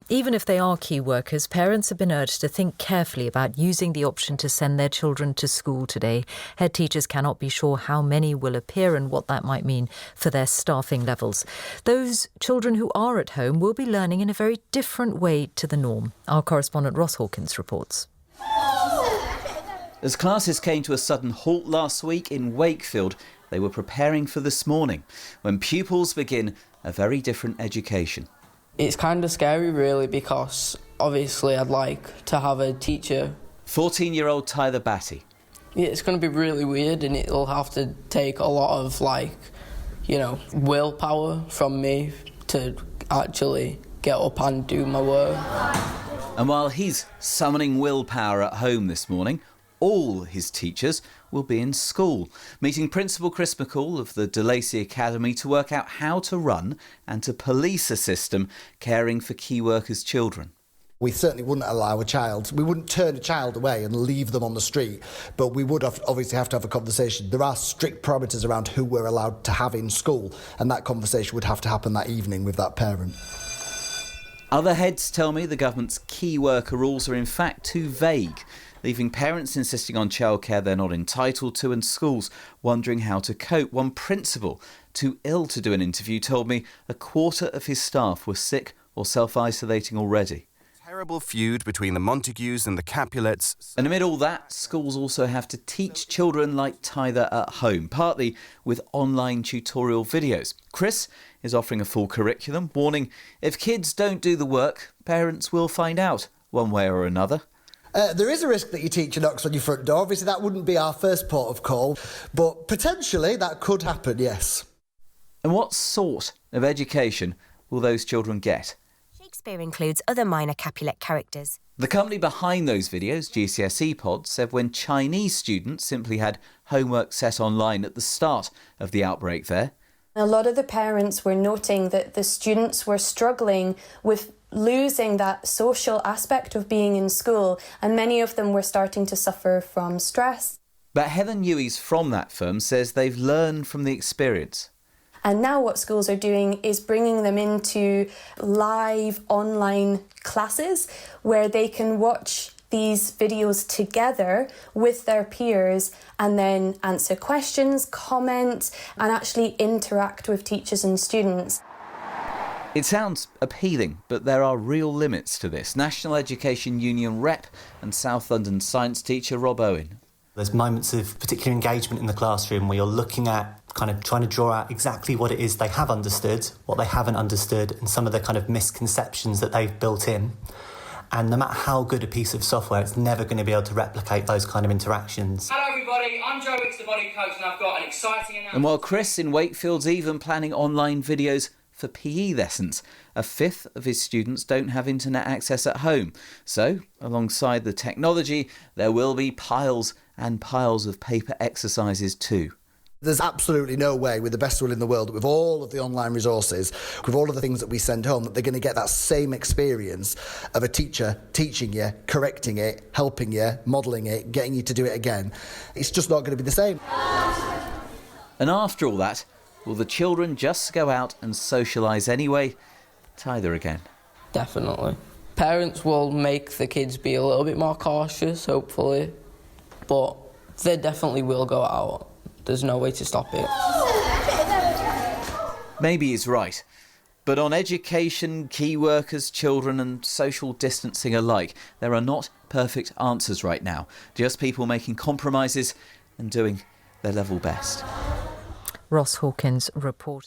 Even if they are key workers, parents have been urged to think carefully about using the option to send their children to school today. Head teachers cannot be sure how many will appear and what that might mean for their staffing levels. Those children who are at home will be learning in a very different way to the norm. Our correspondent Ross Hawkins reports. As classes came to a sudden halt last week in Wakefield, they were preparing for this morning, when pupils begin a very different education. It's kind of scary, really, because obviously I'd like to have a teacher. 14-year-old Tyler Batty. Yeah, it's going to be really weird, and it'll have to take a lot of, willpower from me to actually get up and do my work. And while he's summoning willpower at home this morning, all his teachers will be in school, meeting Principal Chris McCall of the De Lacy Academy to work out how to run and to police a system caring for key workers' children. We certainly wouldn't allow we wouldn't turn a child away and leave them on the street, but we would obviously have to have a conversation. There are strict parameters around who we're allowed to have in school, and that conversation would have to happen that evening with that parent. Other heads tell me the government's key worker rules are in fact too vague, leaving parents insisting on childcare they're not entitled to and schools wondering how to cope. One principal, too ill to do an interview, told me a quarter of his staff were sick or self-isolating already. Terrible feud between the Montagues and the Capulets. And amid all that, schools also have to teach children like Tyler at home, partly with online tutorial videos. Chris is offering a full curriculum, warning if kids don't do the work, parents will find out one way or another. There is a risk that your teacher knocks on your front door. Obviously, that wouldn't be our first port of call, but potentially that could happen, yes. And what sort of education will those children get? Shakespeare includes other minor Capulet characters. The company behind those videos, GCSEPod, said when Chinese students simply had homework set online at the start of the outbreak there. A lot of the parents were noting that the students were struggling with losing that social aspect of being in school, and many of them were starting to suffer from stress. But Helen Newies from that firm says they've learned from the experience. And now what schools are doing is bringing them into live online classes where they can watch these videos together with their peers and then answer questions, comment, and actually interact with teachers and students. It sounds appealing, but there are real limits to this. National Education Union rep and South London science teacher Rob Owen. There's moments of particular engagement in the classroom where you're looking at kind of trying to draw out exactly what it is they have understood, what they haven't understood, and some of the kind of misconceptions that they've built in. And no matter how good a piece of software, it's never going to be able to replicate those kind of interactions. Hello everybody, I'm Joe Wicks, the body coach, and I've got an exciting announcement. And while Chris in Wakefield's even planning online videos for PE lessons, a fifth of his students don't have internet access at home. So, alongside the technology, there will be piles and piles of paper exercises too. There's absolutely no way, with the best will in the world, with all of the online resources, with all of the things that we send home, that they're going to get that same experience of a teacher teaching you, correcting it, helping you, modelling it, getting you to do it again. It's just not going to be the same. And after all that, will the children just go out and socialise anyway? Tyler again. Definitely. Parents will make the kids be a little bit more cautious, hopefully, but they definitely will go out. There's no way to stop it. Maybe he's right. But on education, key workers, children and social distancing alike, there are not perfect answers right now. Just people making compromises and doing their level best. Ross Hawkins reporting.